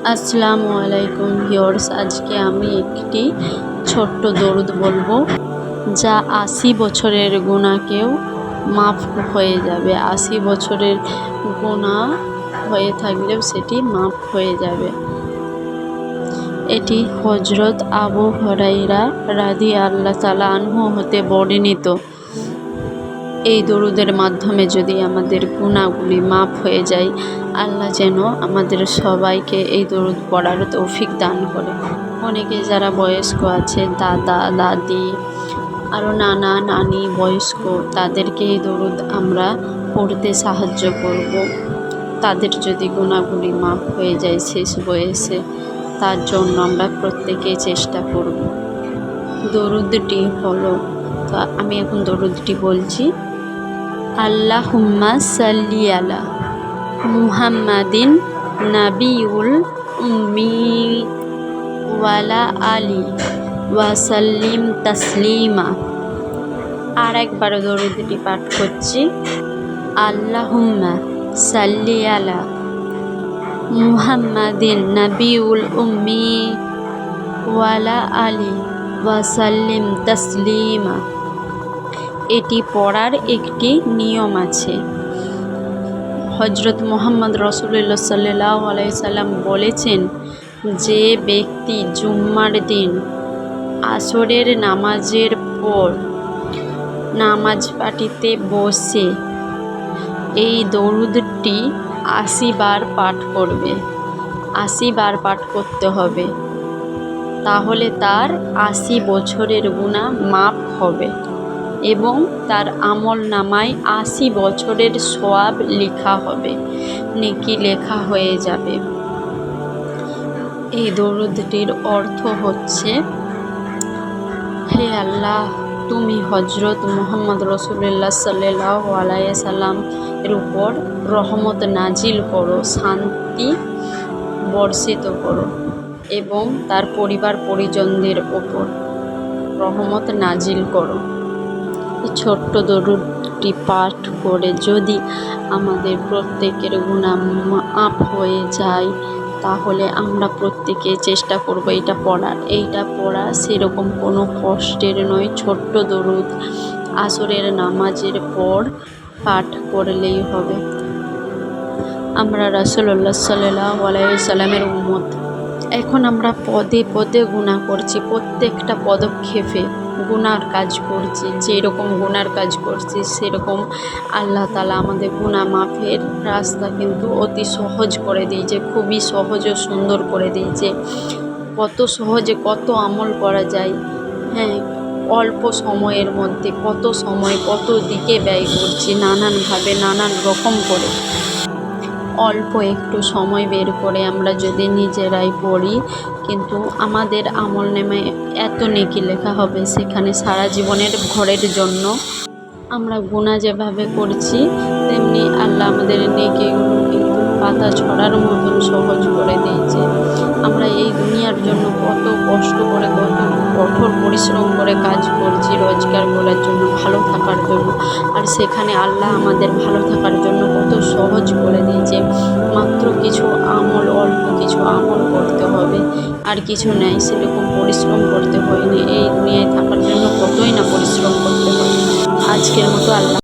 আসসালামু আলাইকুম ভিউয়ার্স, আজকে আমি একটি ছোট্ট দরুদ বলবো যা ৮০ বছরের গুনাহকেও মাফ হয়ে যাবে। ৮০ বছরের গুনাহ হয়ে থাকলেও সেটি মাফ হয়ে যাবে। এটি হযরত আবু হুরায়রা রাদিয়াল্লাহু তাআলা আনহু হতে বর্ণিত। এই দরুদের মাধ্যমে যদি আমাদের গুনাহগুলি মাফ হয়ে যায়, আল্লাহ যেন আমাদের সবাইকে এই দরুদ পড়ার তৌফিক দান করে। অনেকে যারা বয়স্ক আছে, দাদা দাদি আরও নানা নানি বয়স্ক, তাদেরকে এই দরুদ আমরা পড়তে সাহায্য করব। তাদের যদি গুনাহগুলি মাফ হয়ে যায় শেষ বয়সে, তার জন্য আমরা প্রত্যেকেই চেষ্টা করব। দরুদটি হলো, তো আমি এখন দরুদটি বলছি। আল্লাহুম্মা সাল্লি আলা মুহাম্মাদিন নাবিউল উম্মি ওয়ালা আলি ওয়াসাল্লিম তাসলিমা। আর একবার দরুদটি পাঠ করছি। আল্লাহুম্মা সাল্লি আলা মুহাম্মাদিন নাবিউল উম্মি ওয়ালা আলি ওয়াসাল্লিম তাসলিমা। এটি পড়ার একটি নিয়ম আছে। হযরত মুহাম্মদ রাসূলুল্লাহ সাল্লাল্লাহু আলাইহি সাল্লাম বলেছেন, যে ব্যক্তি জুম্মার দিন আসরের নামাজের পর নামাজ পাঠিতে বসে এই দরুদটি ৮০ বার পাঠ করবে। ৮০ বার পাঠ করতে হবে, তাহলে তার ৮০ বছরের গুনাহ মাফ হবে এবং তার আমলনামায় ৮০ বছরের সওয়াব লেখা হবে, নেকি লেখা হয়ে যাবে। এই দরুদটির অর্থ হচ্ছে, হে আল্লাহ, তুমি হযরত মুহাম্মদ রাসূলুল্লাহ সাল্লাল্লাহু আলাইহি সাল্লাম এর উপর রহমত নাজিল করো, শান্তি বর্ষিত করো এবং তার পরিবার পরিজনদের ওপর রহমত নাজিল করো। এই ছোট্ট দরুদটি পাঠ করে যদি আমাদের প্রত্যেকের গুনাহ মাফ হয়ে যায়, তাহলে আমরা প্রত্যেকে চেষ্টা করব এটা পড়ার। এইটা পড়া সেরকম কোনো কষ্টের নয়, ছোট্ট দরুদ আসরের নামাজের পর পাঠ করলেই হবে। আমরা রাসূলুল্লাহ সাল্লাল্লাহু আলাইহি সাল্লামের উম্মত। এখন আমরা পদে পদে গুনাহ করছি, প্রত্যেকটা পদক্ষেপে গুনার কাজ করছি। যেরকম গুনার কাজ করছি সেরকম আল্লাহ তাআলা আমাদের গুনাহ মাফের রাস্তা কিন্তু অতি সহজ করে দিয়েছে, খুবই সহজ ও সুন্দর করে দিয়েছে। কত সহজে কত আমল করা যায়, হ্যাঁ, অল্প সময়ের মধ্যে কত সময় কত দিকে ব্যয় করছি, নানানভাবে নানান রকম করে। অল্প একটু সময় বের করে আমরা যদি নিজেরাই পড়ি, কিন্তু আমাদের আমলনামায় এত নেকি লেখা হবে, সেখানে সারা জীবনের ঘরের জন্য। আমরা গুনাহ যেভাবে করছি, তেমনি আল্লাহ আমাদের নেকিগুলো কিন্তু পাতা ছড়ার মতন সহজ করে দিয়েছে। আমরা এই দুনিয়ার জন্য কত কষ্ট করে, কত কঠোর পরিশ্রম করে কাজ করছি রোজগার করার জন্য, ভালো থাকার জন্য, আর সেখানে আল্লাহ আমাদের ভালো থাকার জন্য কত সহজ করে দিয়েছে। মাত্র কিছু আমল, অল্প কিছু আমল করতে হবে, আর কিছু নেই। সেরকম পরিশ্রম করতে হয়নি। এই দুনিয়ায় থাকার জন্য কতই না পরিশ্রম করতে হয়। আজকের মতো আল্লাহ।